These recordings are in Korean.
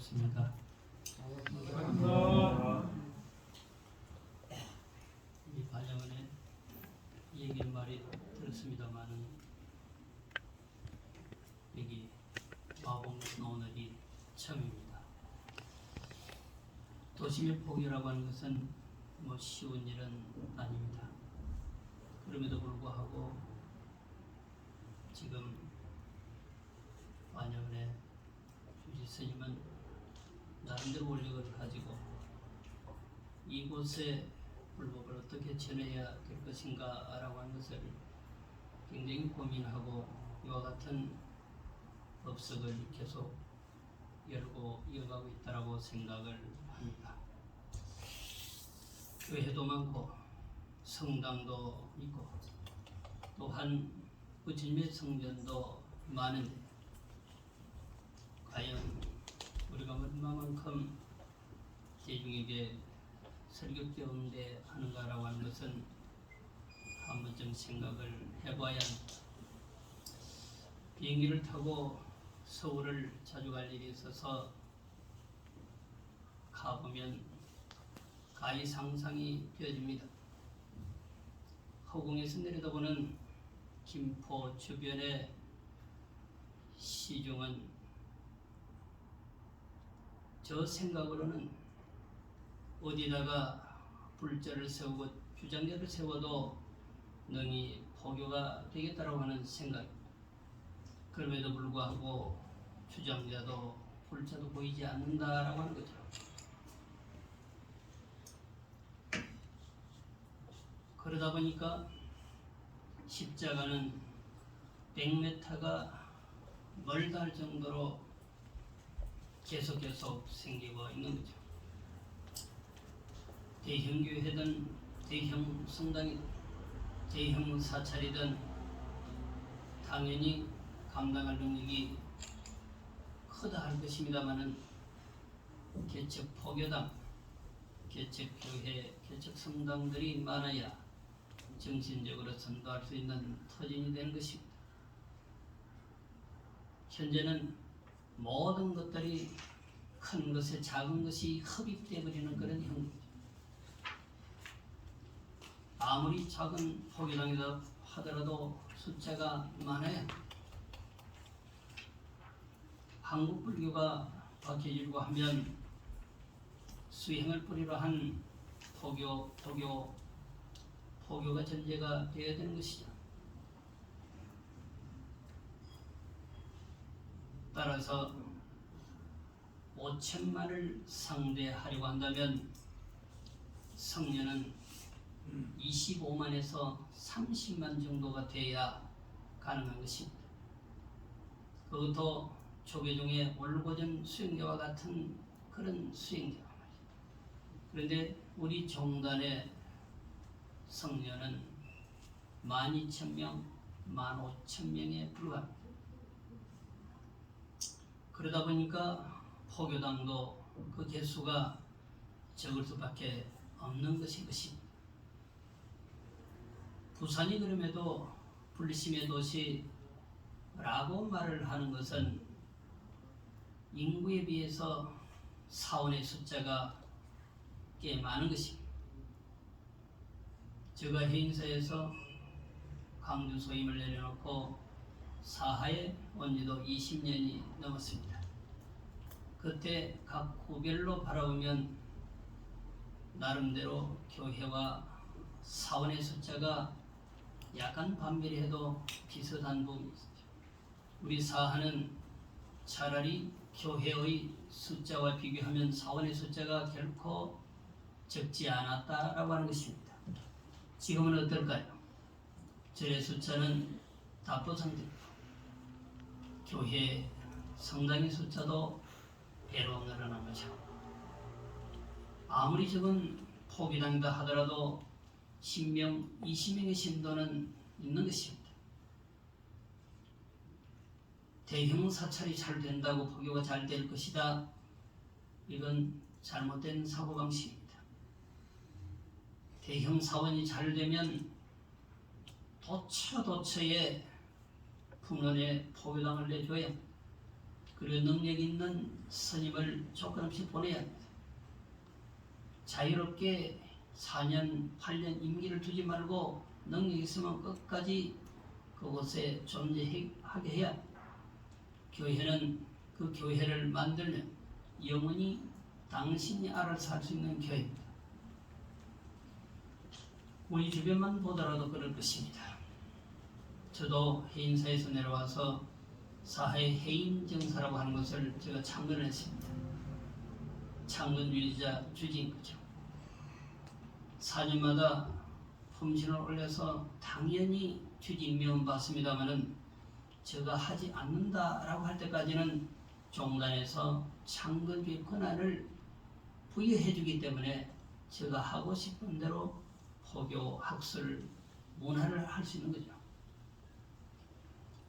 반갑습니다. 감사합니다. 이 반영원의 얘기는 많이 들었습니다만은 여기 마봉 나오는 이 처음입니다. 도시민 포기라고 하는 것은 뭐 쉬운 일은 아닙니다. 그럼에도 불구하고 지금 반영원의 주지 스님은 나름대로 원력을 가지고 이곳에 불법을 어떻게 전해야 될 것인가 라고 하는 것을 굉장히 고민하고 이와 같은 법석을 계속 열고 이어가고 있다고 생각을 합니다. 교회도 많고 성당도 있고 또한 부처님의 성전도 많은데 과연 우리가 얼마만큼 대중에게 설교 가운데 하는가라고 하는 것은 한 번쯤 생각을 해봐야 합니다. 비행기를 타고 서울을 자주 갈 일이 있어서 가보면 가히 상상이 되어집니다. 허공에서 내려다보는 김포 주변의 시중은 저 생각으로는 어디다가 불자를 세우고 주장자를 세워도 능히 포교가 되겠다라고 하는 생각입니다. 그럼에도 불구하고 주장자도 불자도 보이지 않는다라고 하는 거죠. 그러다 보니까 십자가는 100m가 멀다 할 정도로 계속 생기고 있는 거죠. 대형 교회든 대형 성당이든 대형 사찰이든 당연히 감당할 능력이 크다 할 것입니다마는 개척 포교당, 개척 교회, 개척 성당들이 많아야 정신적으로 선도할 수 있는 터전이 되는 것입니다. 현재는 모든 것들이 큰 것에 작은 것이 흡입되어 버리는 그런 형국이죠. 아무리 작은 포교당이라 하더라도 숫자가 많아야 한국 불교가 박혀지려고 하면 수행을 뿌리로 한 포교가 전제가 되어야 되는 것이죠. 따라서 5천만을 상대하려고 한다면 성년은 25만에서 30만 정도가 돼야 가능한 것입니다. 그것도 조계종의 올고전 수행자와 같은 그런 수행자. 그런데 우리 종단의 성년은 12,000명, 15,000명에 불과합니다. 그러다 보니까 포교당도 그 개수가 적을 수밖에 없는 것입니다. 부산이 그럼에도 불심의 도시라고 말을 하는 것은 인구에 비해서 사원의 숫자가 꽤 많은 것입니다. 제가 해인사에서 강주 소임을 내려놓고 사하에 온 지도 20년이 넘었습니다. 그때 각 구별로 바라보면 나름대로 교회와 사원의 숫자가 약간 반비례해도 비슷한 부분이 있습니다. 우리 사하는 차라리 교회의 숫자와 비교하면 사원의 숫자가 결코 적지 않았다라고 하는 것입니다. 지금은 어떨까요? 절의 숫자는 답보상태입니다. 교회 성당의 숫자도 배로 늘어난 거죠. 아무리 적은 포기당이다 하더라도 10명, 20명의 신도는 있는 것입니다. 대형 사찰이 잘 된다고 포교가 잘 될 것이다. 이건 잘못된 사고방식입니다. 대형 사원이 잘 되면 도처에 풍년에 포교당을 내줘야 합니다. 그리고 능력 있는 스님을 조건 없이 보내야 합니다. 자유롭게 4년, 8년 임기를 두지 말고 능력 있으면 끝까지 그곳에 존재하게 해야 합니다. 교회는 그 교회를 만들면 영원히 당신이 알아서 할 수 있는 교회입니다. 우리 주변만 보더라도 그럴 것입니다. 저도 해인사에서 내려와서 사하의 해인정사라고 하는 것을 제가 창건을 했습니다. 창건 유지자 주지인 거죠. 4년마다 품신을 올려서 당연히 주지 임명은 받습니다마는 제가 하지 않는다라고 할 때까지는 종단에서 창건주의 권한을 부여해 주기 때문에 제가 하고 싶은 대로 포교, 학술, 문화를 할 수 있는 거죠.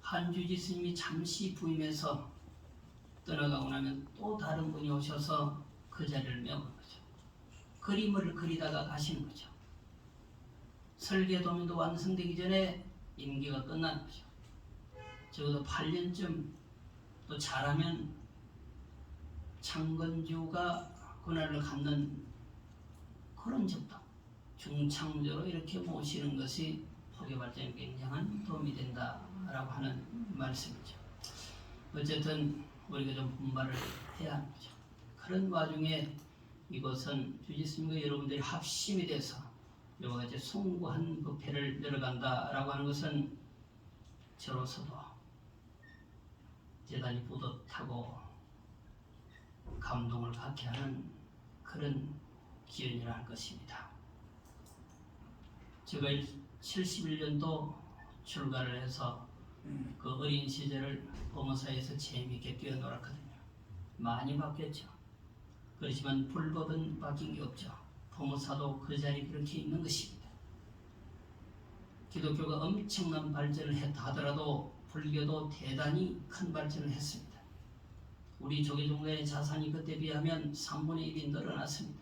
한 주지 스님이 잠시 부임해서 떠나가고 나면 또 다른 분이 오셔서 그 자리를 메우는 거죠. 그림을 그리다가 가시는 거죠. 설계도면도 완성되기 전에 임기가 끝나는 거죠. 적어도 8년쯤 또 잘하면 창건주가 권한을 갖는 그런 적도 중창조로 이렇게 모시는 것이 포교 발전에 굉장한 도움이 된다라고 하는 말씀이죠. 어쨌든 우리가 좀 분발을 해야 하는 거죠. 그런 와중에 이것은 주지스님과 여러분들이 합심이 돼서 여러 가지 숭고한 법회를 내려간다라고 하는 것은 저로서도 대단히 뿌듯하고 감동을 갖게 하는 그런 기운이라 할 것입니다. 제가 71년도 출가를 해서 그 어린 시절을 법무사에서 재미있게 뛰어놀았거든요. 많이 바뀌었죠. 그렇지만 불법은 바뀐 게 없죠. 법무사도 그 자리에 그렇게 있는 것입니다. 기독교가 엄청난 발전을 했다 하더라도 불교도 대단히 큰 발전을 했습니다. 우리 조계종단의 자산이 그때 비하면 3분의 1이 늘어났습니다.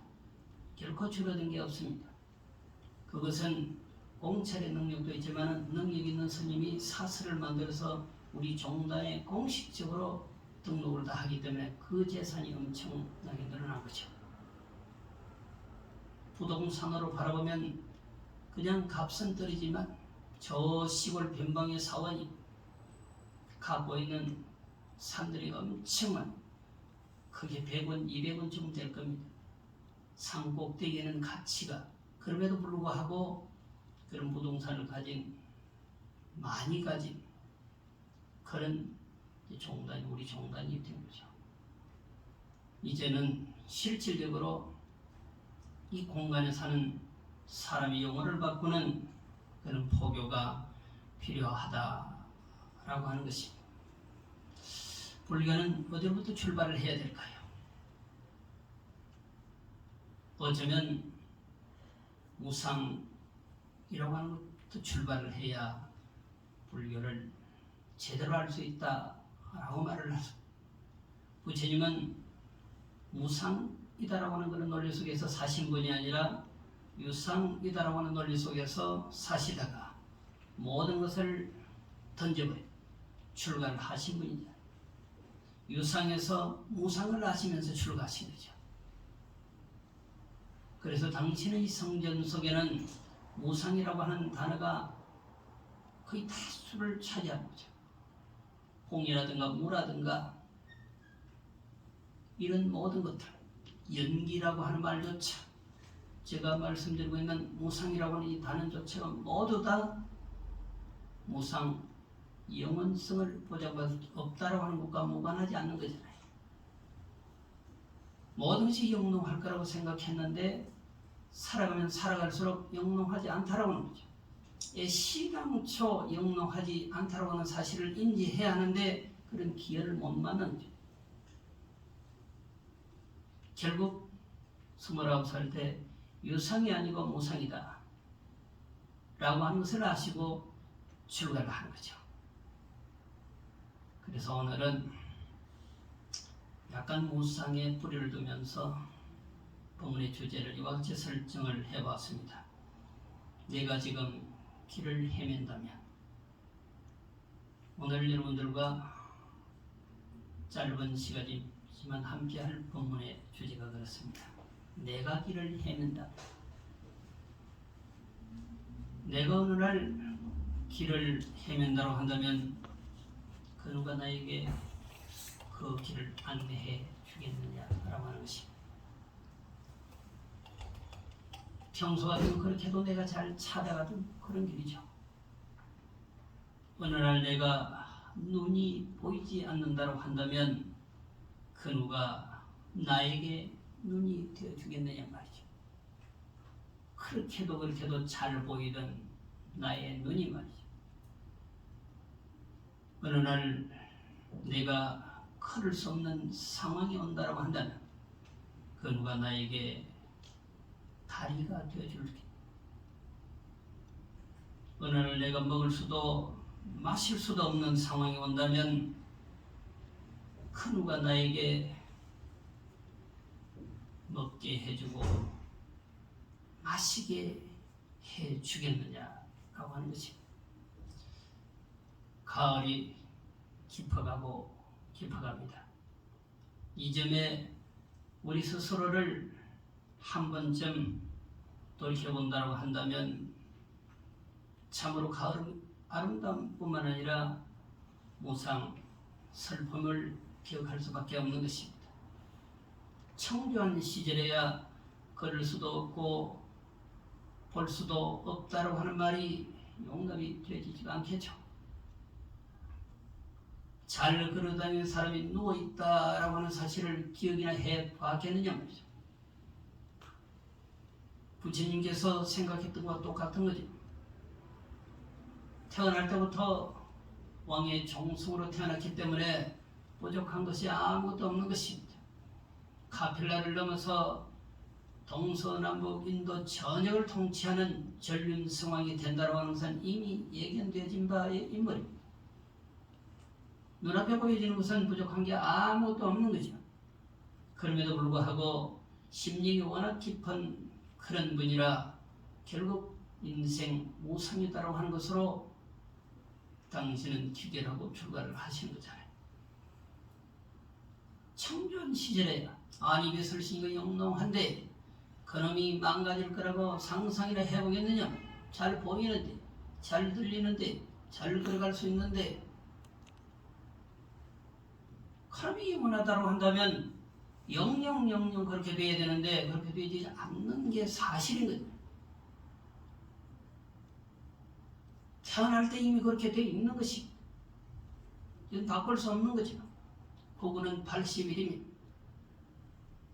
결코 줄어든 게 없습니다. 그것은 공찰의 능력도 있지만 능력 있는 스님이 사설을 만들어서 우리 종단에 공식적으로 등록을 다 하기 때문에 그 재산이 엄청나게 늘어난 거죠. 부동산으로 바라보면 그냥 값은 떨어지만 저 시골 변방의 사원이 갖고 있는 산들이 엄청난 크게 100원, 200원쯤 될 겁니다. 산 꼭대기에는 가치가 그럼에도 불구하고 그런 부동산을 많이 가진 그런 종단이 우리 종단이 된 거죠. 이제는 실질적으로 이 공간에 사는 사람의 영혼을 바꾸는 그런 포교가 필요하다라고 하는 것입니다. 불교는 어디부터 출발을 해야 될까요? 어쩌면 무상이라고 하는 것부터 출발을 해야 불교를 제대로 할 수 있다라고 말을 하죠. 부처님은 무상이다라고 하는 그런 논리 속에서 사신 분이 아니라 유상이다라고 하는 논리 속에서 사시다가 모든 것을 던져버려 출가를 하신 분이죠. 유상에서 무상을 하시면서 출가하신 거죠. 그래서 당신의 성전 속에는 무상이라고 하는 단어가 거의 다수를 차지하는 거죠. 홍이라든가 무라든가 이런 모든 것들, 연기라고 하는 말조차 제가 말씀드리고 있는 무상이라고 하는 이 단어조차가 모두 다 무상, 영원성을 보장받을 수 없다라고 하는 것과 무관하지 않는 거잖아요. 모든 것이 영롱할 거라고 생각했는데 살아가면 살아갈수록 영롱하지 않다라고 하는 거죠. 시당초 영롱하지 않다라고 하는 사실을 인지해야 하는데 그런 기회를 못 맞는 거죠. 결국 29살 때 유상이 아니고 무상이다 라고 하는 것을 아시고 출가를 한 거죠. 그래서 오늘은 약간 무상에 뿌리를 두면서 본문의 주제를 이와 같이 설정을 해봤습니다. 내가 지금 길을 헤맨다면 오늘 여러분들과 짧은 시간이지만 함께할 본문의 주제가 그렇습니다. 내가 길을 헤맨다. 내가 어느 날 길을 헤맨다고 한다면 그 누가 나에게 그 길을 안내해 주겠느냐라고 하는 것입니다. 평소 같으면 그렇게 해도 내가 잘 찾아가던 그런 길이죠. 어느 날 내가 눈이 보이지 않는다고 한다면 그 누가 나에게 눈이 되어 주겠느냐 말이죠. 그렇게도 잘 보이던 나의 눈이 말이죠. 어느 날 내가 걸을 수 없는 상황이 온다고 한다면 그 누가 나에게 다리가 되어줄게. 어느 날 내가 먹을 수도 마실 수도 없는 상황이 온다면 그 누가 나에게 먹게 해주고 마시게 해주겠느냐라고 하는 것입니다. 가을이 깊어갑니다. 이 점에 우리 스스로를 한 번쯤 돌이켜본다고 한다면 참으로 가을은 아름다움뿐만 아니라 무상, 슬픔을 기억할 수밖에 없는 것입니다. 청조한 시절에야 걸을 수도 없고 볼 수도 없다고 하는 말이 용납이 되지가 않겠죠. 잘 걸어다니는 사람이 누워있다라고 하는 사실을 기억이나 해봤겠느냐 말이죠. 부처님께서 생각했던 것과 똑같은 거죠. 태어날 때부터 왕의 종승으로 태어났기 때문에 부족한 것이 아무것도 없는 것입니다. 카필라를 넘어서 동서남북 인도 전역을 통치하는 전륜성왕이 된다고 하는 것은 이미 예견되어진 바의 인물입니다. 눈앞에 보여지는 것은 부족한 게 아무것도 없는 거죠. 그럼에도 불구하고 심령이 워낙 깊은 그런 분이라 결국 인생 무상이다라고 하는 것으로 당신은 기결하고 출가를 하신 거잖아요. 청년 시절에 안이배설신이 영롱한데 그놈이 망가질 거라고 상상이나 해보겠느냐. 잘 보이는데, 잘 들리는데, 잘 걸어갈 수 있는데 그놈이 문화다라고 한다면 영영 그렇게 돼야 되는데 그렇게 되지 않는 게 사실인 거죠. 태어날 때 이미 그렇게 되어 있는 것이 이건 바꿀 수 없는 거죠. 구구는 80일이면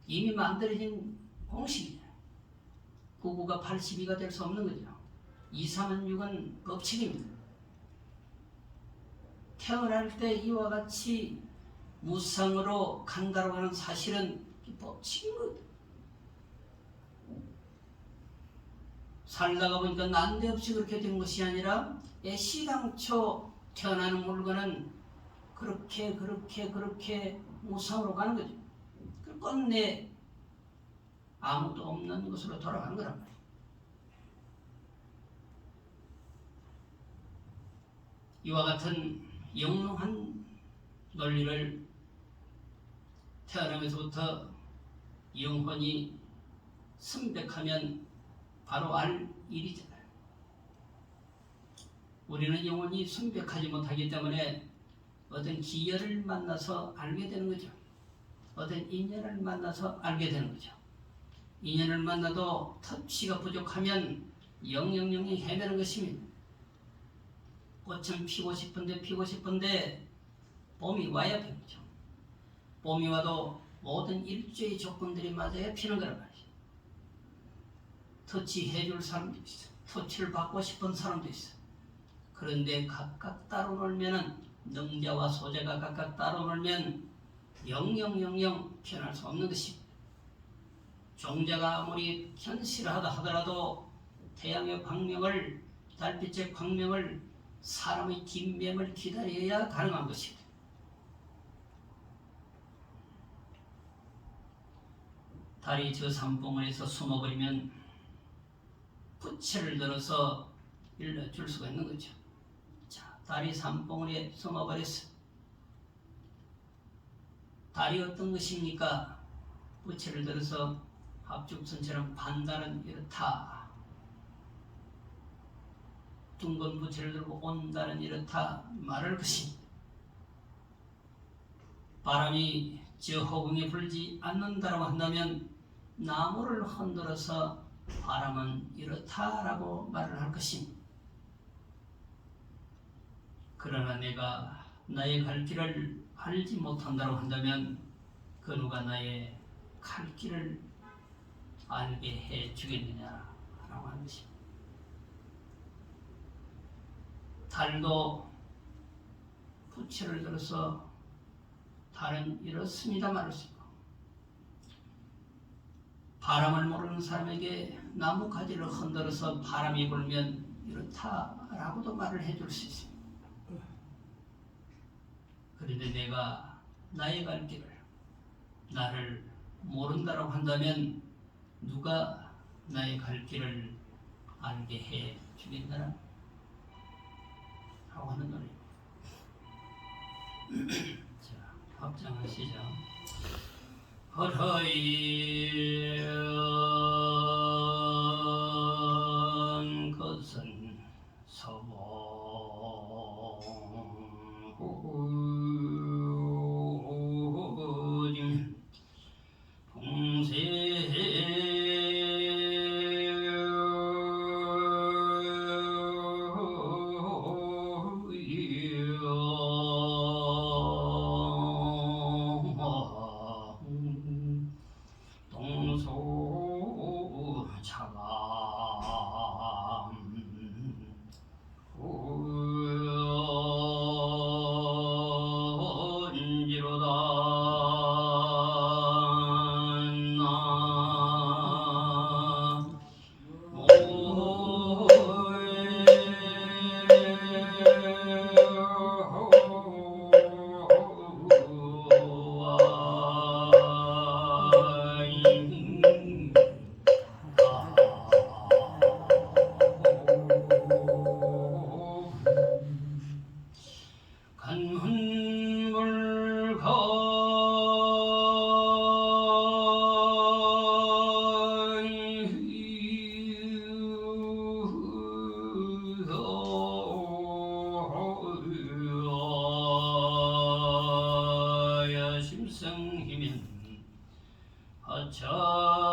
이미 만들어진 공식이에요. 구구가 82가 될 수 없는 거죠. 2, 3은 6은 법칙입니다. 태어날 때 이와 같이 무상으로 간다고 하는 사실은 법칙인 거예요. 살다가 보니까 난데없이 그렇게 된 것이 아니라 애시당초 태어나는 물건은 그렇게 무상으로 가는 거죠. 끝내 아무도 없는 곳으로 돌아가는 거란 말이에요. 이와 같은 영롱한 논리를 태어나면서부터 영혼이 선백하면 바로 알 일이잖아요. 우리는 영혼이 선백하지 못하기 때문에 어떤 기회를 만나서 알게 되는 거죠. 어떤 인연을 만나서 알게 되는 거죠. 인연을 만나도 터치가 부족하면 영영이 헤매는 것입니다. 꽃은 피고 싶은데 봄이 와야 피죠. 봄이 와도 모든 일조의 조건들이 맞아야 피는 거란 말이죠. 터치해줄 사람도 있어. 터치를 받고 싶은 사람도 있어. 그런데 각각 따로 놀면은 능자와 소자가 각각 따로 놀면 영영 피어날 수 없는 것입니다. 종자가 아무리 현실하다 하더라도 태양의 광명을, 달빛의 광명을, 사람의 뒷면을 기다려야 가능한 것입니다. 달이 저 산봉우리에서 숨어버리면 부채를 들어서 일러줄 수가 있는 거죠. 자, 달이 산봉우리에 숨어버렸어. 달이 어떤 것입니까? 부채를 들어서 합죽선처럼 반달은 이렇다. 둥근 부채를 들고 온달은 이렇다 말할 것입니다. 바람이 저 허공에 불지 않는다고 한다면 나무를 흔들어서 바람은 이렇다라고 말을 할 것입니다. 그러나 내가 나의 갈 길을 알지 못한다고 한다면 그 누가 나의 갈 길을 알게 해 주겠느냐라고 하는 것입니다. 달도 부채를 들어서 달은 이렇습니다 말할 수 있고, 바람을 모르는 사람에게 나무 가지를 흔들어서 바람이 불면 이렇다라고도 말을 해줄 수 있습니다. 그런데 내가 나의 갈 길을 나를 모른다고 한다면 누가 나의 갈 길을 알게 해 주겠느냐 라고 하는 노래입니다. 자, 합장하시죠. 헐허연 것은 서봉 봉세 동소 차감 심성이면 하차하시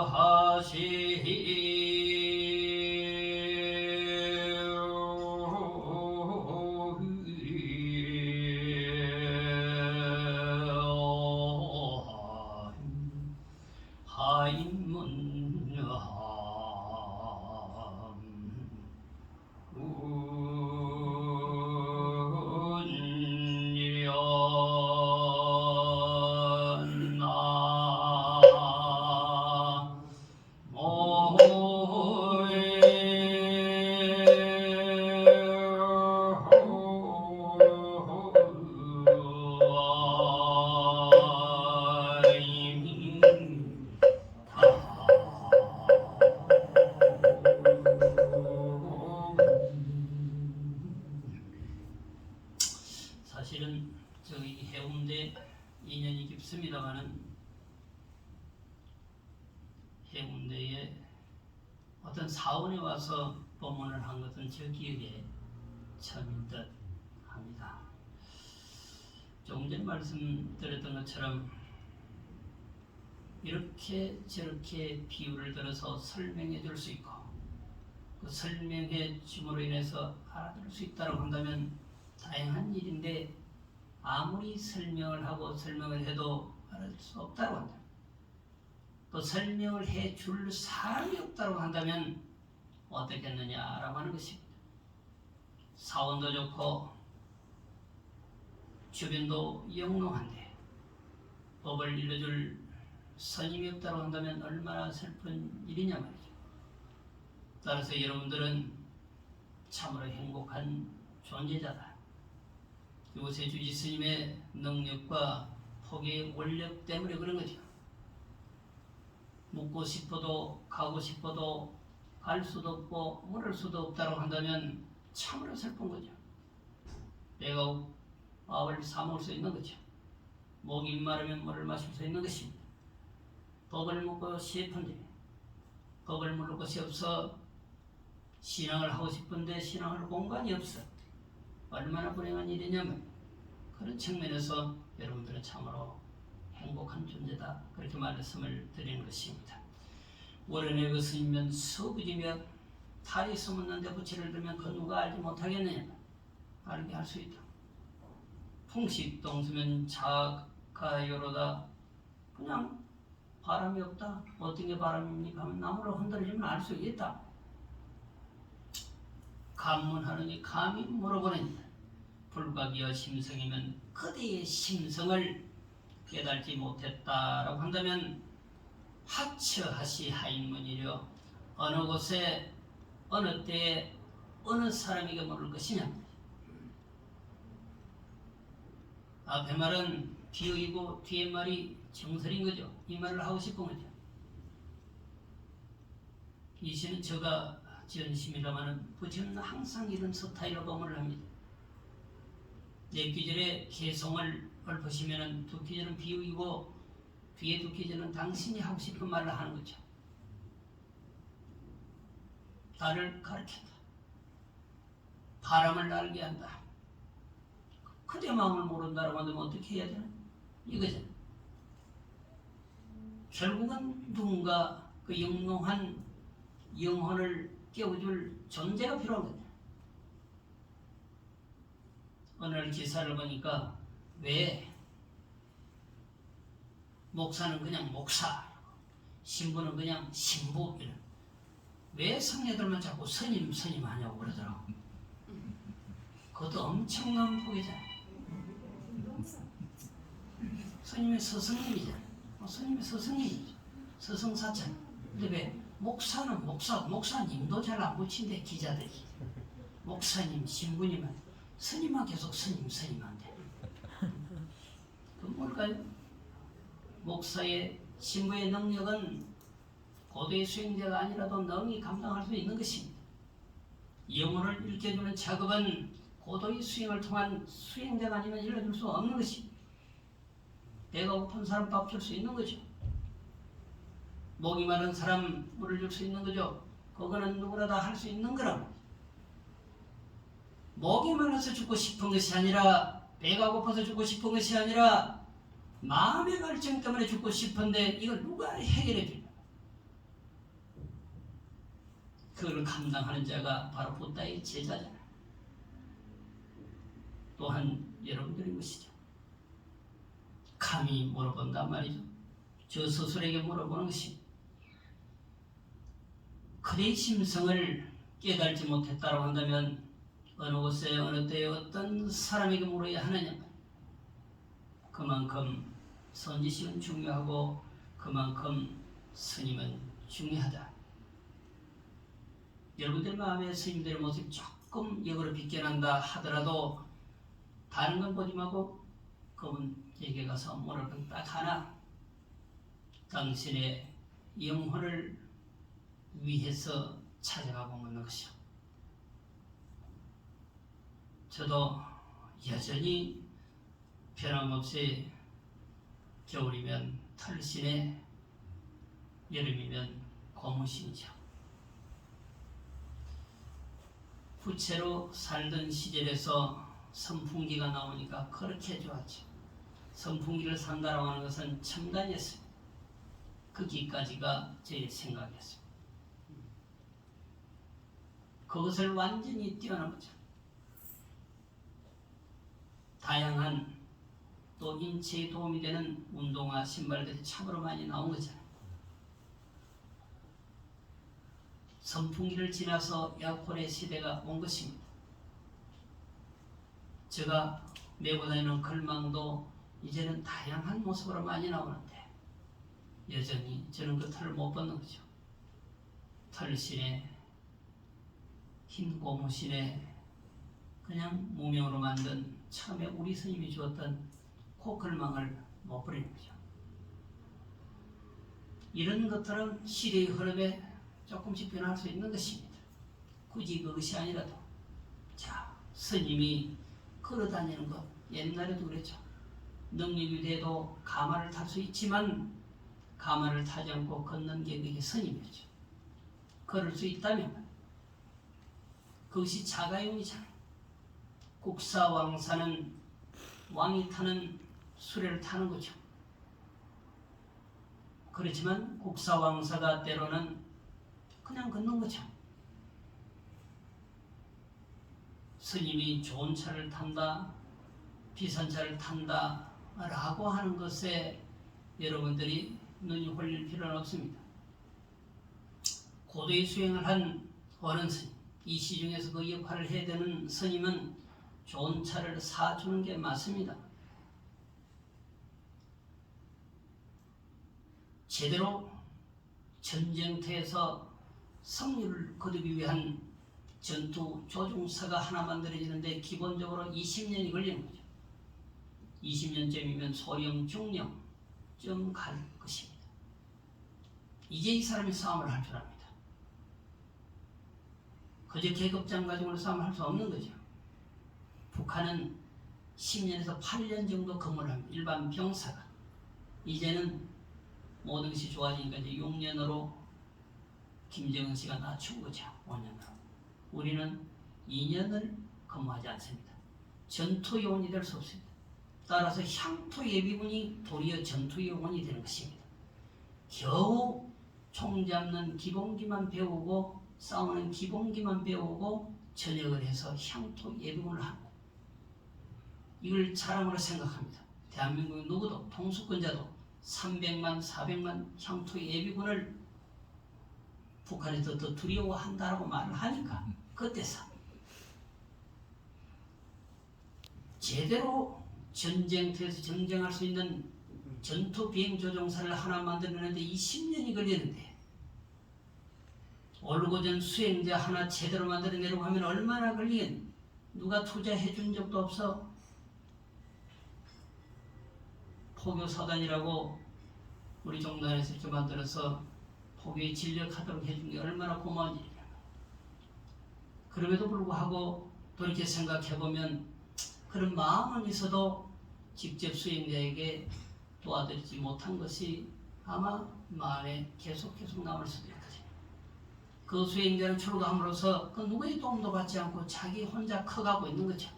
사실은 저희 해운대 인연이 깊습니다만은 해운대에 어떤 사원에 와서 법문을 한 것은 저 기억에 처음인 듯 합니다. 조금 전에 말씀드렸던 것처럼 이렇게 저렇게 비유를 들어서 설명해 줄 수 있고 그 설명해 줌으로 인해서 알아들을 수 있다고 한다면 다행한 일인데, 아무리 설명을 하고 설명을 해도 알아들 수 없다고 한다. 또 설명을 해 줄 사람이 없다고 한다면 어떻겠느냐라고 하는 것입니다. 사원도 좋고 주변도 영롱한데 법을 일러줄 선임이 없다고 한다면 얼마나 슬픈 일이냐 말이죠. 따라서 여러분들은 참으로 행복한 존재자다. 요새 주지 스님의 능력과 폭의 원력 때문에 그런 거죠. 묻고 싶어도 가고 싶어도 갈 수도 없고 물을 수도 없다고 한다면 참으로 슬픈 거죠. 내가 밥을 사 먹을 수 있는 거죠. 목이 마르면 물을 마실 수 있는 것입니다. 법을 묻고 싶은데 법을 물을 곳이 없어 신앙을 하고 싶은데 신앙할 공간이 없어. 얼마나 불행한 일이냐면 그런 측면에서 여러분들은 참으로 행복한 존재다. 그렇게 말씀을 드리는 것입니다. 원래 그 스님은 서부지며 탈이 숨었는데 부채를 들면 그 누가 알지 못하겠느냐. 알게 할 수 있다. 풍식동수면 자가요로다. 그냥 바람이 없다. 어떤 게 바람입니까? 하면 나무를 흔들리면 알 수 있다. 감문하느니 감히 물어보느니 불가기와 심성이면 그대의 심성을 깨달지 못했다라고 한다면 하처하시 하인문이려 어느 곳에 어느 때에 어느 사람에게 물을 것이냐. 앞에 말은 비유이고 뒤에 말이 정설인 거죠. 이 말을 하고 싶은 거죠. 이 시는 저가 지은 시입니다마는 부처는 항상 이런 스타일로 검을 합니다. 네 귀절의 개성을 읊으시면은 두 귀절은 비유이고 뒤에 두 귀절은 당신이 하고 싶은 말을 하는 거죠. 나를 가르친다. 바람을 날게 한다. 그대 마음을 모른다라고 하면 어떻게 해야 되나? 이거죠. 결국은 누군가 그 영롱한 영혼을 깨워줄 존재가 필요한 거죠. 오늘 기사를 보니까 왜 목사는 그냥 목사, 신부는 그냥 신부, 이런. 왜 성녀들만 자꾸 스님 하냐고 그러더라고. 그것도 엄청난 복이잖아. 스님의 스승님이잖아. 스님의 스승님이죠. 스승사찬. 근데 왜 목사는 목사님도 잘 안 붙인대. 기자들이 목사님, 신부님은 스님만 계속 스님한테. 그 뭘까요? 목사의 신부의 능력은 고도의 수행자가 아니라도 능히 감당할 수 있는 것입니다. 영혼을 일깨주는 작업은 고도의 수행을 통한 수행자가 아니면 일러줄 수 없는 것입니다. 배가 고픈 사람 밥 줄 수 있는 거죠. 목이 마른 사람 물을 줄 수 있는 거죠. 그거는 누구나 다 할 수 있는 거라. 목이 말라서 죽고 싶은 것이 아니라, 배가 고파서 죽고 싶은 것이 아니라 마음의 갈증 때문에 죽고 싶은데 이걸 누가 해결해 주냐. 그걸 감당하는 자가 바로 부다의 제자잖아. 또한 여러분들인 것이죠. 감히 물어본단 말이죠. 저 스스로에게 물어보는 것이 그대의 심성을 깨달지 못했다고 한다면 어느 곳에 어느 때에 어떤 사람에게 물어야 하느냐. 그만큼 선지식은 중요하고 그만큼 스님은 중요하다. 여러분들 마음에 스님들의 모습이 조금 역으로 비껴난다 하더라도 다른 건 보지 말고 그분에게 가서 물을 딱 하나, 당신의 영혼을 위해서 찾아가고 있는 것이요. 저도 여전히 변함없이 겨울이면 털신에, 여름이면 고무신이죠. 부채로 살던 시절에서 선풍기가 나오니까 그렇게 좋았죠. 선풍기를 산다라고 하는 것은 첨단이었습니다. 거기까지가 제 생각이었습니다. 그것을 완전히 뛰어넘었죠. 다양한 또 인체에 도움이 되는 운동화, 신발들이 참으로 많이 나온 거잖아요. 선풍기를 지나서 에어컨의 시대가 온 것입니다. 제가 메고 다니는 걸망도 이제는 다양한 모습으로 많이 나오는데 여전히 저는 그 털을 못 벗는 거죠. 털신에, 흰 고무신에 그냥 무명으로 만든 처음에 우리 스님이 주었던 그 걸망을 못 버리는 거죠. 이런 것들은 시대의 흐름에 조금씩 변할 수 있는 것입니다. 굳이 그것이 아니라도 자, 스님이 걸어다니는 것 옛날에도 그랬죠. 능력이 돼도 가마를 탈 수 있지만 가마를 타지 않고 걷는 게 그게 스님이죠. 걸을 수 있다면 그것이 자가용이잖아요. 국사왕사는 왕이 타는 수레를 타는 거죠. 그렇지만 국사왕사가 때로는 그냥 걷는 거죠. 스님이 좋은 차를 탄다, 비싼 차를 탄다 라고 하는 것에 여러분들이 눈이 홀릴 필요는 없습니다. 고도의 수행을 한 어른 스님, 이 시중에서 그 역할을 해야 되는 스님은 좋은 차를 사주는 게 맞습니다. 제대로 전쟁터에서 승리를 거두기 위한 전투 조종사가 하나 만들어지는데 기본적으로 20년이 걸리는 거죠. 20년쯤이면 소령, 중령쯤 갈 것입니다. 이제 이 사람이 싸움을 할 줄 압니다. 그저 계급장 가지고는 싸움을 할 수 없는 거죠. 북한은 10년에서 8년 정도 근무를 합니다. 일반 병사가. 이제는 모든 것이 좋아지니까 이제 6년으로 김정은 씨가 낮춘 거죠. 5년으로. 우리는 2년을 근무하지 않습니다. 전투 요원이 될 수 없습니다. 따라서 향토 예비군이 도리어 전투 요원이 되는 것입니다. 겨우 총 잡는 기본기만 배우고 싸우는 기본기만 배우고 전역을 해서 향토 예비군을 합니다. 이걸 자랑으로 생각합니다. 대한민국의 누구도 통수권자도 300만, 400만 향토 예비군을 북한에서 더 두려워한다라고 말을 하니까 그때서 제대로 전쟁터에서 정쟁할 수 있는 전투 비행 조종사를 하나 만들었는데 20년이 걸리는데 올고전 수행자 하나 제대로 만들어내려고 하면 얼마나 걸리겠니? 누가 투자해 준 적도 없어. 포교사단이라고 우리 종단에서 이렇게 만들어서 포교에 진력하도록 해준 게 얼마나 고마운 일이냐. 그럼에도 불구하고 돌이켜 생각해보면 그런 마음은 있어도 직접 수행자에게 도와드리지 못한 것이 아마 마음에 계속 남을 수도 있거든요. 그 수행자는 출가함으로써 그 누구의 도움도 받지 않고 자기 혼자 커가고 있는 거죠.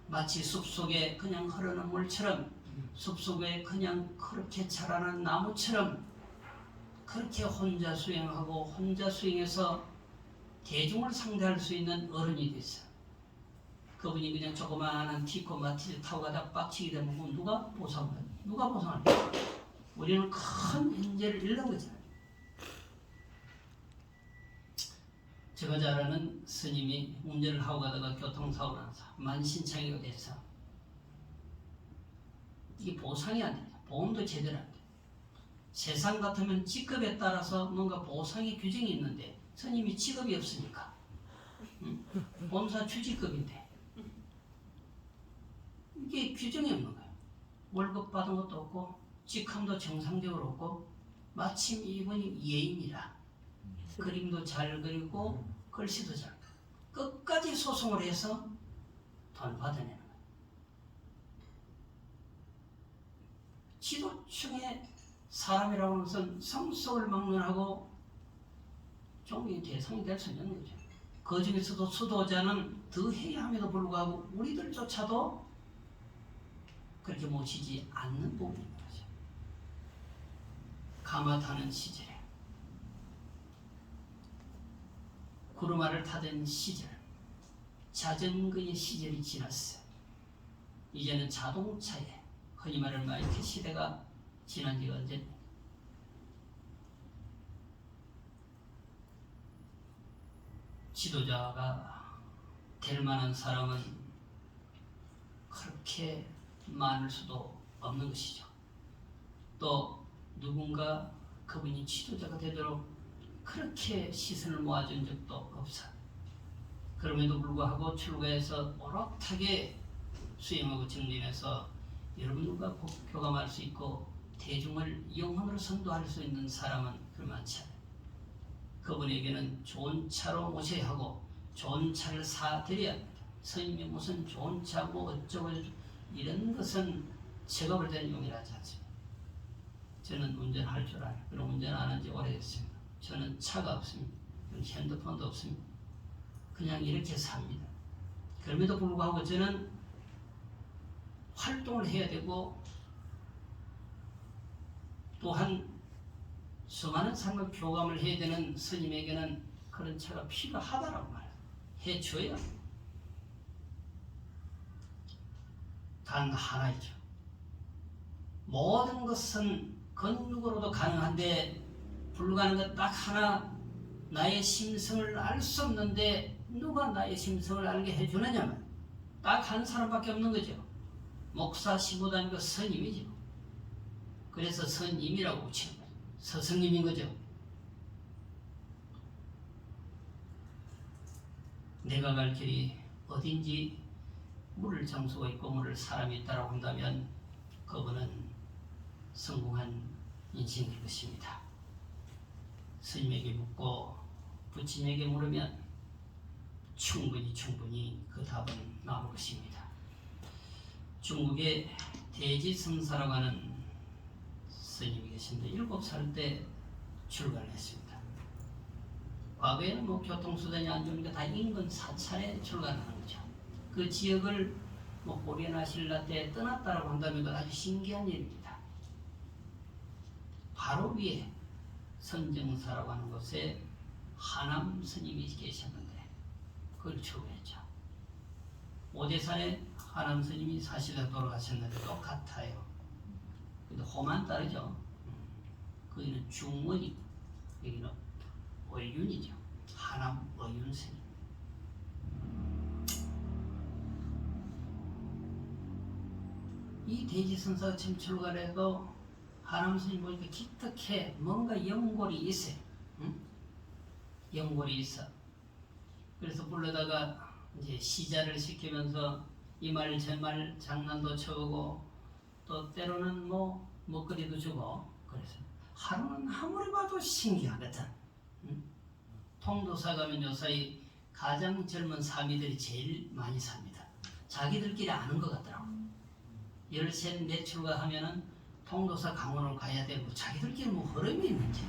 마치 숲속에 그냥 흐르는 물처럼, 숲속에 그냥 그렇게 자라는 나무처럼 그렇게 혼자 수행하고 혼자 수행해서 대중을 상대할 수 있는 어른이 됐어요. 그분이 그냥 조그마한 티코 마티즈 타고 가다 빡치게 되면 누가 보상을 해요? 누가 보상을 해요? 우리는 큰 인재를 잃는 거잖아요. 제가 잘 아는 스님이 운전을 하고 가다가 교통사고 나서 만신창이가 돼서 이게 보상이 안 됩니다. 보험도 제대로 안 돼요. 세상 같으면 직급에 따라서 뭔가 보상의 규정이 있는데 스님이 직업이 없으니까 본사 주직급인데 이게 규정이 없는 거예요. 월급 받은 것도 없고 직함도 정상적으로 없고 마침 이분이 예인이라 그림도 잘 그리고 글씨도 잘 끝까지 소송을 해서 돈 받아내는 거예요. 지도층의 사람이라고 하는 것은 성속을 막론하고 종교의 대상이 될 수 있는 거죠. 그 중에서도 수도자는 더 해야 함에도 불구하고 우리들조차도 그렇게 모시지 않는 부분인 거죠. 가마 타는 시절에 구르마를 타던 시절, 자전거의 시절이 지났어요. 이제는 자동차에 흔히 말하는 마이크 시대가 지난 지가 언제입니까? 지도자가 될 만한 사람은 그렇게 많을 수도 없는 것이죠. 또 누군가 그분이 지도자가 되도록 그렇게 시선을 모아준 적도 없어. 그럼에도 불구하고 출가해서 오롯하게 수행하고 정진해서 여러분과 교감할 수 있고 대중을 영혼으로 선도할 수 있는 사람은 그리 많지 않아요. 그분에게는 좋은 차로 모셔야 하고 좋은 차를 사드려야 합니다. 스님이 무슨 좋은 차고 어쩌고 이런 것은 제가 볼 때는 용이하지 않습니다. 저는 운전할 줄 알아요. 그럼 운전 안 한 지 오래됐습니다. 저는 차가 없습니다. 핸드폰도 없습니다. 그냥 이렇게 삽니다. 그럼에도 불구하고 저는 활동을 해야 되고 또한 수많은 삶의 교감을 해야 되는 스님에게는 그런 차가 필요하다라고 말해요. 해줘요. 단 하나이죠. 모든 것은 그 누구로도 가능한데 불가능한 것 딱 하나, 나의 심성을 알 수 없는데 누가 나의 심성을 알게 해주느냐면 딱 한 사람밖에 없는 거죠. 목사, 시부단이고 스님이죠. 그래서 스님이라고 붙이는 거죠. 스승님인 거죠. 내가 갈 길이 어딘지 물을 장소가 있고 물을 사람이 있다고 한다면 그분은 성공한 인생일 것입니다. 스님에게 묻고 부친에게 물으면 충분히 그 답은 나올 것입니다. 중국에 대지성사라고 하는 스님이 계신데 7살 때 출간했습니다. 과거에는 교통수단이 안 좋으니까 다 인근 사찰에 출간하는 거죠. 그 지역을 고려나 신라 때 떠났다라고 한다면 그건 아주 신기한 일입니다. 바로 위에 선정사라고 하는 곳에 하남 스님이 계셨는데 그걸 추구했죠. 오대산에 하남 스님이 사실은 돌아가셨는데 똑같아요. 근데 호만 다르죠. 거기는 중원이고 여기는 의윤이죠. 하남 의윤 스님. 이 대지선사가 지금 출간해도 하남 스님 보니까 기특해. 뭔가 연골이 있어요. 응? 연골이 있어. 그래서 불러다가 이제 시자를 시키면서 이 말 저 말 장난도 쳐오고 또 때로는 먹거리도 주고 그래서 하루는 아무리 봐도 신기하거든. 응? 통도사 가면 요사이 가장 젊은 사미들이 제일 많이 삽니다. 자기들끼리 아는 것 같더라고. 13, 4 출가하면은 통도사 강원을 가야 되고 자기들끼리 흐름이 있는지.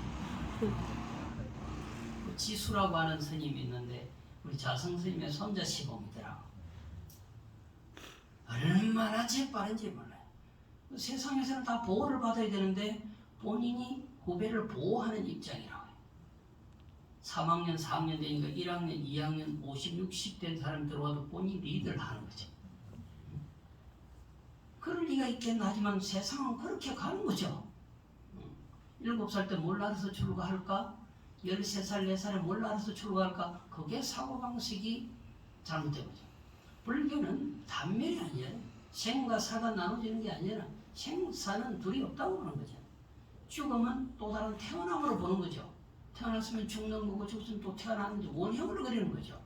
지수라고 하는 스님이 있는데 우리 자성 스님의 손자 시범이더라고. 얼마나 재빠른지 몰라요. 세상에서는 다 보호를 받아야 되는데 본인이 후배를 보호하는 입장이라고 해요. 3학년, 4학년 되니까 1학년, 2학년, 50, 60 된 사람 들어와도 본인이 리드를 하는 거죠. 그럴 리가 있겠나 하지만 세상은 그렇게 가는 거죠. 7살 때 뭘 알아서 출가할까? 13살, 4살에 뭘 알아서 출가할까? 그게 사고방식이 잘못된 거죠. 불교는 단멸이 아니에요. 생과 사가 나눠지는 게 아니라 생사는 둘이 없다고 보는 거죠. 죽음은 또 다른 태어남으로 보는 거죠. 태어났으면 죽는 거고 죽으면 또 태어나는데 원형을 그리는 거죠.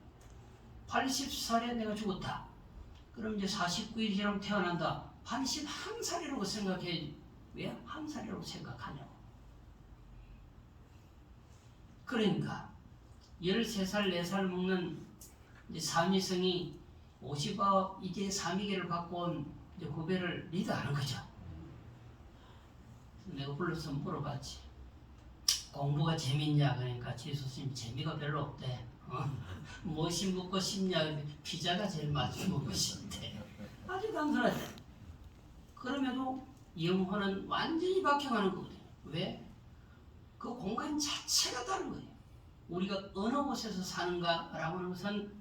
80살에 내가 죽었다. 그럼 이제 49일 지나면 태어난다. 81살이라고 생각해. 왜 1살이라고 생각하냐고. 그러니까 13살, 4살 먹는 이제 사미성이 50아 이제 사미계를 갖고 온 이제 후배를 리드하는 거죠. 내가 불러서 물어봤지. 공부가 재밌냐? 그러니까 지수스님 재미가 별로 없대. 무엇이 먹고 싶냐? 피자가 제일 많이 먹고 싶대. 아주 단순하대. 그럼에도 영혼은 완전히 박혀가는 거거든요. 왜? 그 공간 자체가 다른 거예요. 우리가 어느 곳에서 사는가라고 하는 것은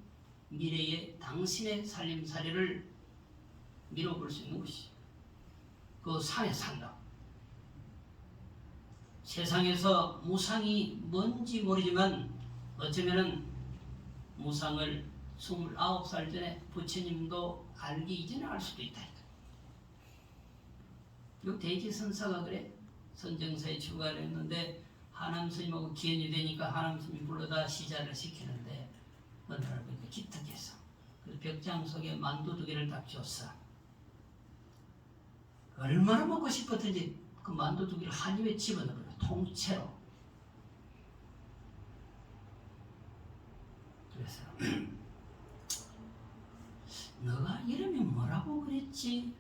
미래의 당신의 살림살이를 밀어볼 수 있는 것이죠. 그 산에 산다. 세상에서 무상이 뭔지 모르지만 어쩌면은 무상을 29살 전에 부처님도 알기 이전에 알 수도 있다. 요 대지선사가 그래. 선정사에 출가를 했는데 하남 스님하고 기연이 되니까 하남 스님 불러다 시자를 시키는데 어느 날 보니까 기특했어. 그래서 벽장 속에 만두 2개를 딱 줬어. 얼마나 먹고 싶었든지 그 만두 2개를 한 입에 집어넣어요. 통째로. 그래서 너가 이름이 뭐라고 그랬지?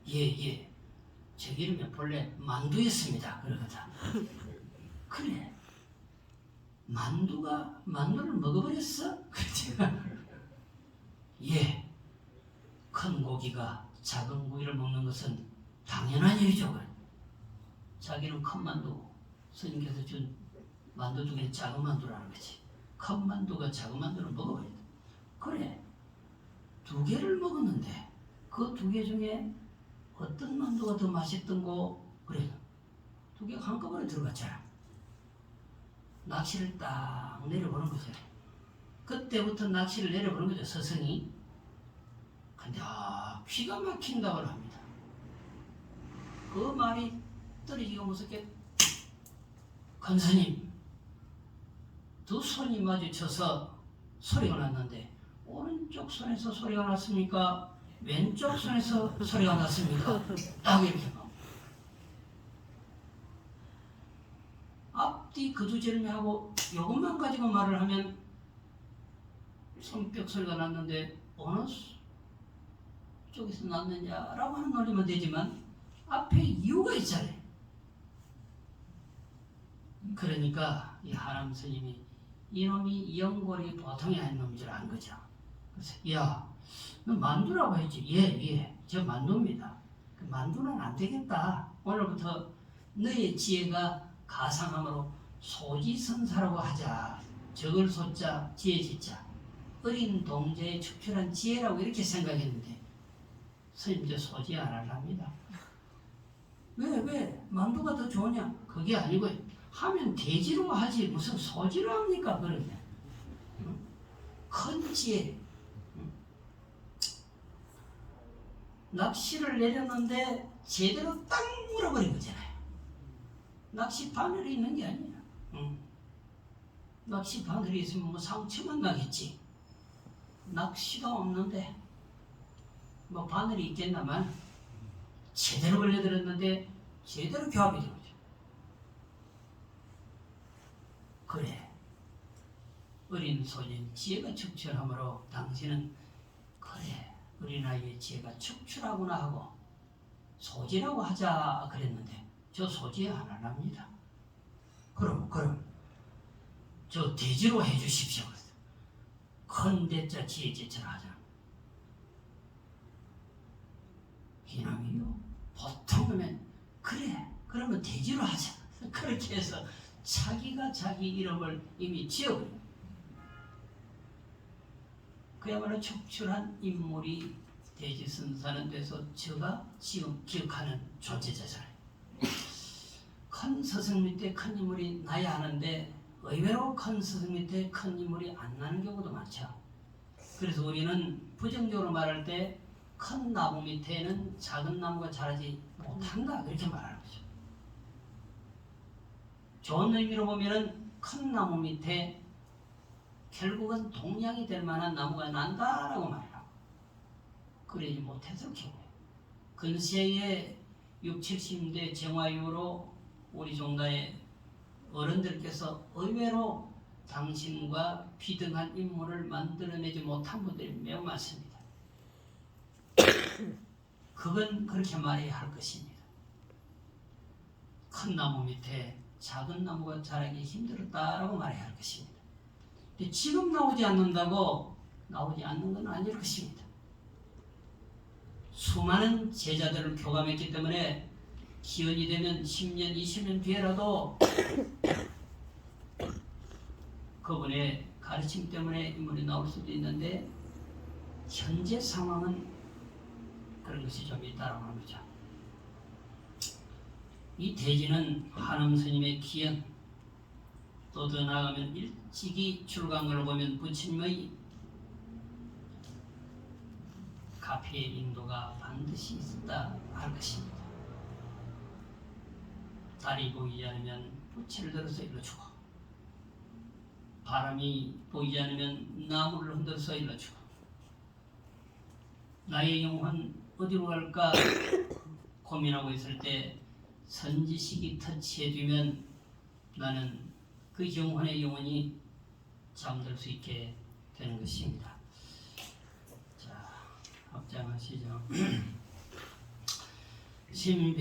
예. 저 이름이 본래 만두였습니다. 그러거든. 그래. 만두를 먹어버렸어? 그랬지. 예. 큰 고기가 작은 고기를 먹는 것은 당연한 일이죠. 자기는 큰 만두, 스님께서 준 만두 중에 작은 만두라는 거지. 큰 만두가 작은 만두를 먹어버린다. 그래. 2개를 먹었는데 그 2개 중에 어떤 만두가 더 맛있던 거 그래. 2개가 한꺼번에 들어갔잖아. 낚시를 딱 내려보는 거죠. 그때부터 낚시를 내려보는 거죠. 스승이. 근데 기가 막힌다고 합니다. 그 말이 떨어지기가 무섭게 큰 스님 2 손이 마주쳐서 소리가 났는데 오른쪽 손에서 소리가 났습니까? 왼쪽 손에서 소리가 났습니까? 딱 이렇게 앞뒤 거두절미하고 이것만 가지고 말을 하면 손뼉 소리가 났는데 어느 쪽에서 났느냐라고 하는 논리면 되지만 앞에 이유가 있잖아요. 그러니까 이 하남 스님이 이놈이 연골이 보통이 아닌 놈인 줄 안 거죠. 그래서 야, 너 만두라고 했지? 예, 저 만두입니다. 그 만두는 안 되겠다. 오늘부터 너의 지혜가 가상함으로 소지선사라고 하자. 적을 소자, 지혜 지자. 어린 동자의 축출한 지혜라고 이렇게 생각했는데 스님 저 소지 안 하랍니다. 왜? 만두가 더 좋으냐? 그게 아니고 하면 대지로 하지 무슨 소지로 합니까? 그러냐? 큰 지혜. 낚시를 내렸는데 제대로 딱 물어버린 거잖아요. 낚시 바늘이 있는 게 아니야. 낚시 바늘이 있으면 뭐 상처만 나겠지. 낚시가 없는데 뭐 바늘이 있겠나만 제대로 걸려들었는데 제대로 교합이 된 거죠. 그래. 어린 소년 지혜가 축출하므로 당신은 그래. 어린아이의 지혜가 축출하구나 하고 소지라고 하자 그랬는데 저 소지 안 하랍니다. 그럼 저 대지로 해주십시오. 큰 대자 지혜제처럼 하자. 이놈이요. 보통 하면 그래 그러면 대지로 하자. 그렇게 해서 자기가 자기 이름을 이미 지어버려요. 그야말로 축출한 인물이 대지선사는 돼서 저가 지금 기억하는 존재자잖아요. 큰 스승 밑에 큰 인물이 나야 하는데 의외로 큰 스승 밑에 큰 인물이 안 나는 경우도 많죠. 그래서 우리는 부정적으로 말할 때 큰 나무 밑에는 작은 나무가 자라지 못한다 그렇게 말하는 거죠. 좋은 의미로 보면은 큰 나무 밑에 결국은 동양이 될 만한 나무가 난다라고 말하고 그러지 못해서 경우에 근세의 6, 70대 정화 이후로 우리 종가의 어른들께서 의외로 당신과 비등한 인물을 만들어내지 못한 분들이 매우 많습니다. 그건 그렇게 말해야 할 것입니다. 큰 나무 밑에 작은 나무가 자라기 힘들었다라고 말해야 할 것입니다. 근데 지금 나오지 않는다고 나오지 않는 건 아닐 것입니다. 수많은 제자들을 교감했기 때문에 기원이 되면 10년, 20년 뒤에라도 그분의 가르침 때문에 인물이 나올 수도 있는데 현재 상황은 그런 것이 좀 있다라고 하는 거죠. 이 대지는 한엄 스님의 기원 또 더 나아가면 일찍이 출간을 보면 부처님의 가피의 인도가 반드시 있었다 할 것입니다. 달이 보이지 않으면 부채를 들어서 일러주고 바람이 보이지 않으면 나무를 흔들어서 일러주고 나의 영혼 어디로 갈까 고민하고 있을 때 선지식이 터치해주면 나는 그 영혼의 영혼이 잠들 수 있게 되는 것입니다. 자, 합장하시죠. 신비하면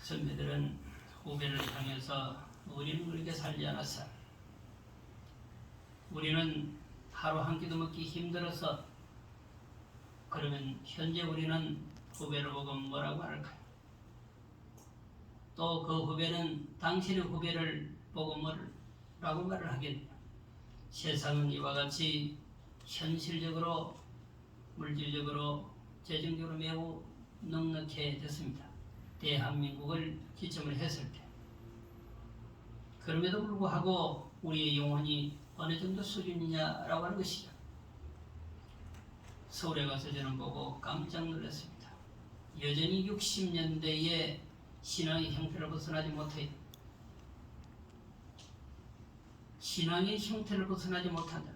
선배들은 후배를 향해서 우리는 그렇게 살지 않았어. 우리는 하루 한 끼도 먹기 힘들어서. 그러면 현재 우리는 후배를 보고 뭐라고 할까요? 또 그 후배는 당신의 후배를 보고 뭐라고 말을 하겠네요. 세상은 이와 같이 현실적으로, 물질적으로, 재정적으로 매우 넉넉해졌습니다. 대한민국을 기점으로 했을 때. 그럼에도 불구하고 우리의 영혼이 어느 정도 수준이냐라고 하는 것이죠. 서울에 가서 저는 보고 깜짝 놀랐습니다. 여전히 60년대의 신앙의 형태를 벗어나지 못해요. 신앙의 형태를 벗어나지 못한다.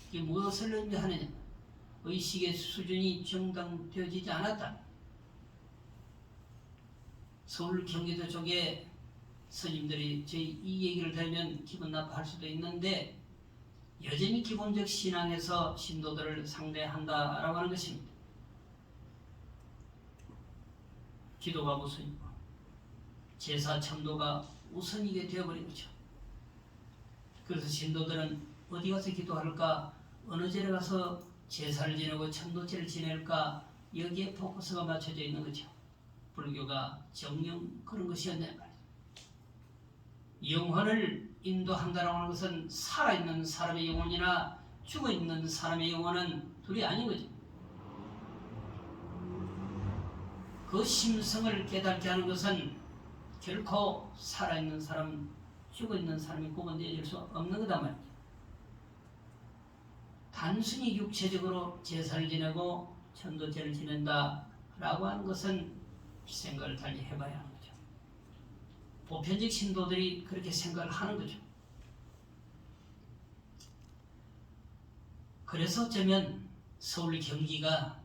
이게 무엇을 의미하느냐? 의식의 수준이 정당되어지지 않았다. 서울 경기도 쪽에 스님들이 저희 이 얘기를 들으면 기분 나빠할 수도 있는데 여전히 기본적 신앙에서 신도들을 상대한다라고 하는 것입니다. 기도가 우선이고 제사 천도가 우선이게 되어버린 거죠. 그래서 신도들은 어디 가서 기도할까, 어느 절에 가서 제사를 지내고 천도제를 지낼까, 여기에 포커스가 맞춰져 있는 거죠. 불교가 정녕 그런 것이었네 말이죠. 영혼을 인도한다라고 하는 것은 살아있는 사람의 영혼이나 죽어있는 사람의 영혼은 둘이 아닌 거죠. 그 심성을 깨닫게 하는 것은 결코 살아있는 사람, 죽어있는 사람이 구분되어질 수 없는 거다 말이죠. 단순히 육체적으로 제사를 지내고 천도제를 지낸다라고 하는 것은 생각을 달리 해봐야 하는 거죠. 보편적 신도들이 그렇게 생각을 하는 거죠. 그래서 어쩌면 서울 경기가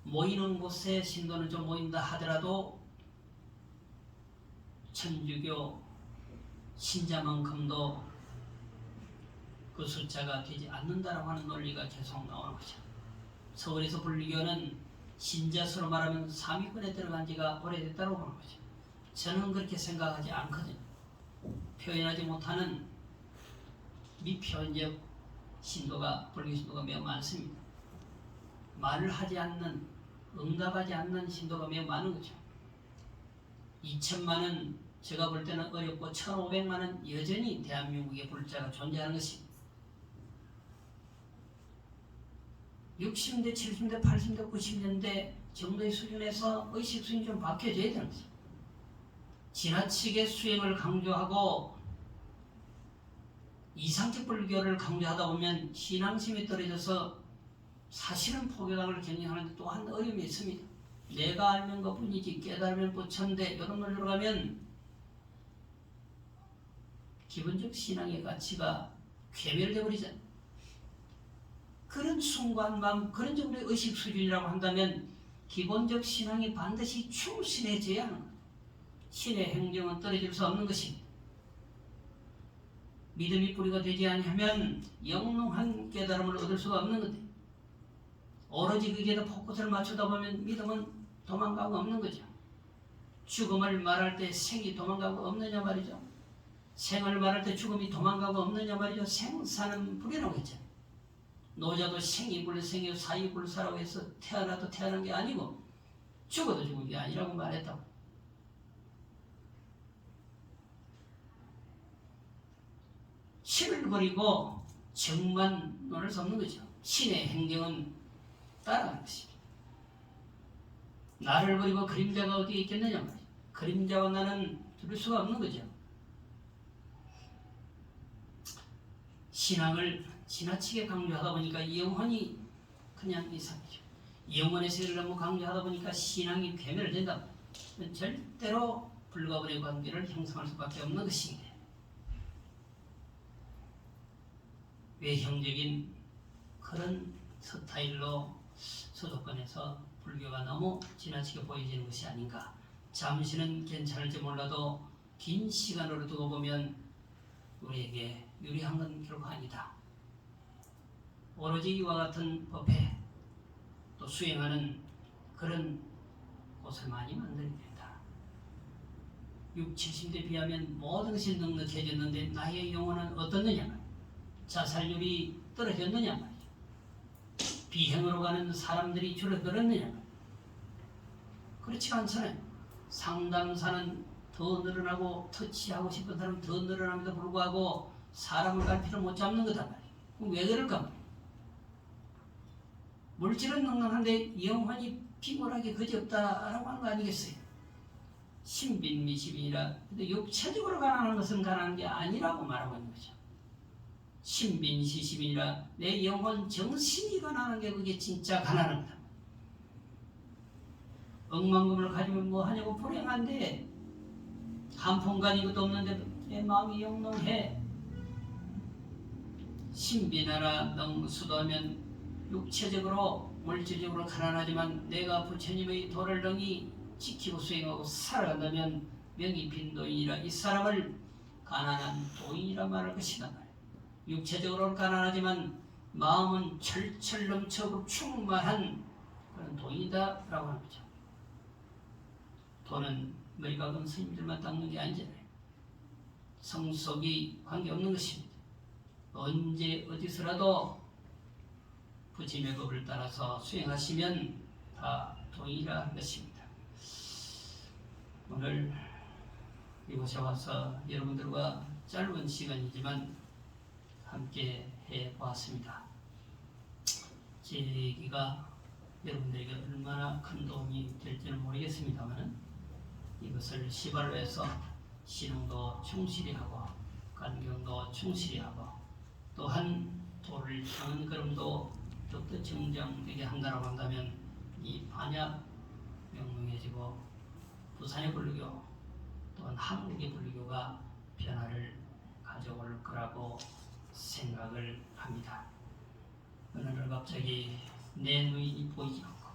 모이는 곳에 신도는 좀 모인다 하더라도 천주교 신자만큼도 그 숫자가 되지 않는다라고 하는 논리가 계속 나오는 거죠. 서울에서 불교는 신자수로 말하면 3위권에 들어간 지가 오래됐다고 하는 거죠. 저는 그렇게 생각하지 않거든요. 표현하지 못하는 미표현적 신도가 불교 신도가 매우 많습니다. 말을 하지 않는, 응답하지 않는 신도가 매우 많은 거죠. 2천만은 제가 볼 때는 어렵고 1,500만은 여전히 대한민국의 불자가 존재하는 것입니다. 60대, 70대, 80대, 90년대 정도의 수준에서 의식 수준이 좀 바뀌어져야 되는 거죠. 지나치게 수행을 강조하고 이상적 불교를 강조하다 보면 신앙심이 떨어져서 사실은 포교당을 경영하는데 또한 어려움이 있습니다. 내가 알면 것뿐이지 깨달으면 부처인데 이런 논리로 가면 기본적 신앙의 가치가 괴멸되어 버리잖아요. 그런 순간만 그런 정도의 의식 수준이라고 한다면 기본적 신앙이 반드시 충실해져야 하는 거예요. 신의 행정은 떨어질 수 없는 것입니다. 믿음이 뿌리가 되지 아니하면 영롱한 깨달음을 얻을 수가 없는 건데 오로지 거기에다 포커스를 맞추다 보면 믿음은 도망가고 없는 거죠. 죽음을 말할 때 생이 도망가고 없느냐 말이죠. 생을 말할 때 죽음이 도망가고 없느냐 말이죠. 생사는 불이라고 했잖아요. 노자도 생이 불생이요 사이 불사라고 해서 태어나도 태어난 게 아니고 죽어도 죽은 게 아니라고 말했다고. 신을 버리고 정만 논할 수 없는 거죠. 신의 행정은 따라가는 것입니다. 나를 버리고 그림자가 어디에 있겠느냐 말이죠. 그림자와 나는 둘 수가 없는 거죠. 신앙을 지나치게 강조하다 보니까 영혼이 그냥 이상해져. 영혼의 세계를 너무 강조하다 보니까 신앙이 괴멸된다. 절대로 불가분의 관계를 형성할 수밖에 없는 것입니다. 외형적인 그런 스타일로 서도권에서 불교가 너무 지나치게 보여지는 것이 아닌가. 잠시는 괜찮을지 몰라도 긴 시간으로 두고 보면 우리에게 유리한 건 결코 아니다. 오로지 이와 같은 법회 또 수행하는 그런 곳을 많이 만들게 된다. 60, 70대 비하면 모든 것이 넉넉해졌는데 나의 영혼은 어떻느냐? 자살률이 떨어졌느냐 말이죠. 비행으로 가는 사람들이 줄어들었느냐 말이죠. 그렇지가 않잖아요. 상담사는 더 늘어나고 터치하고 싶은 사람은 더 늘어남에도 불구하고 사람을 갈피를 못 잡는 거다 말이에요. 그럼 왜 그럴까 말이에요. 물질은 넉넉한데 영혼이 비굴하게 그지없다라고 하는 거 아니겠어요. 신빈미시빈이라 근데 육체적으로 가난한 것은 가난한 게 아니라고 말하고 있는 거죠. 신빈시시빈이라 내 영혼 정신이 가난한 게 그게 진짜 가난한 거다. 억만금을 가지면 뭐 하냐고 불행한데 한 푼간 이것도 없는데 내 마음이 영롱해. 신빈하라 능수도하면 육체적으로 물질적으로 가난하지만 내가 부처님의 도를 능히 지키고 수행하고 살아간다면 명이 빈 도인이라 이 사람을 가난한 도인이라 말할 것이다. 육체적으로는 가난하지만 마음은 철철 넘쳐 충만한 그런 도인이다 라고 하는 거죠. 돈은 머리가 금 스님들만 닦는 게 아니잖아요. 성속이 관계없는 것입니다. 언제 어디서라도 부처님의 법을 따라서 수행하시면 다 도인이라 하는 것입니다. 오늘 이곳에 와서 여러분들과 짧은 시간이지만 함께 해보았습니다. 제 얘기가 여러분들에게 얼마나 큰 도움이 될지는 모르겠습니다만 이것을 시발로 해서 신앙도 충실히 하고 간경도 충실히 하고 또한 도를 향한 걸음도 더욱더 정정되게 한다고 한다면 이 반야 명명해지고 부산의 불교 또한 한국의 불교가 변화를 가져올 거라고 생각을 합니다. 어느 날 갑자기 내 누인이 보이지 않고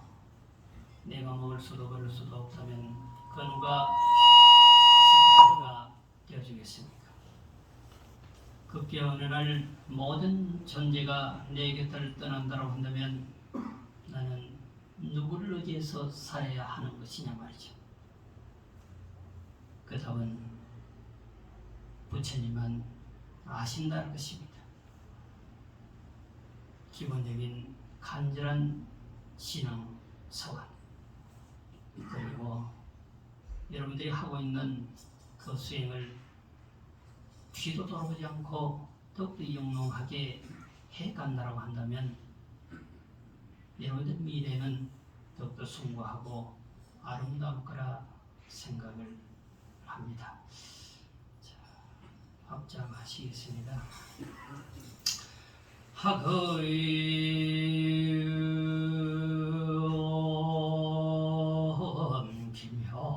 내가 먹을 수도 걸을 수도 없다면 그 누가 식사가 되어주겠습니까? 급기야 어느 날 모든 존재가 내 곁을 떠난다고 한다면 나는 누구를 의지해서 살아야 하는 것이냐 말이죠. 그 답은 부처님만 아신다는 것입니다. 기본적인 간절한 신앙 서원, 그리고 여러분들이 하고 있는 그 수행을 뒤도 돌아보지 않고 더욱더 영롱하게 해간다라고 한다면 여러분들 미래는 더욱더 숭고하고 아름다울 거라 생각을 합니다. 자, 합장하시겠습니다. 하거이 김효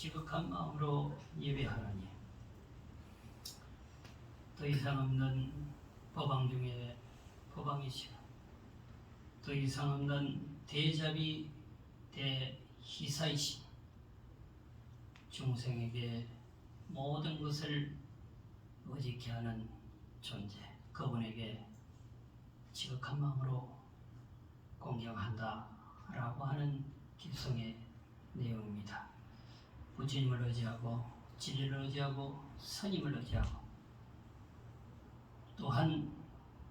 지극한 마음으로 예배하노니 더 이상 없는 법왕 중에 법왕이시오. 더 이상 없는 대자비 대희사이시오. 중생에게 모든 것을 의지케 하는 존재, 그분에게 지극한 마음으로 공경한다 라고 하는 기성의 내용입니다. 부처님을 의지하고 진리를 의지하고 스님을 의지하고 또한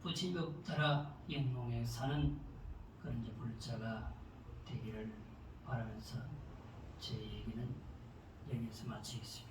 부처님을 따라 영롱에 사는 그런 불자가 되기를 바라면서 제 얘기는 여기서 마치겠습니다.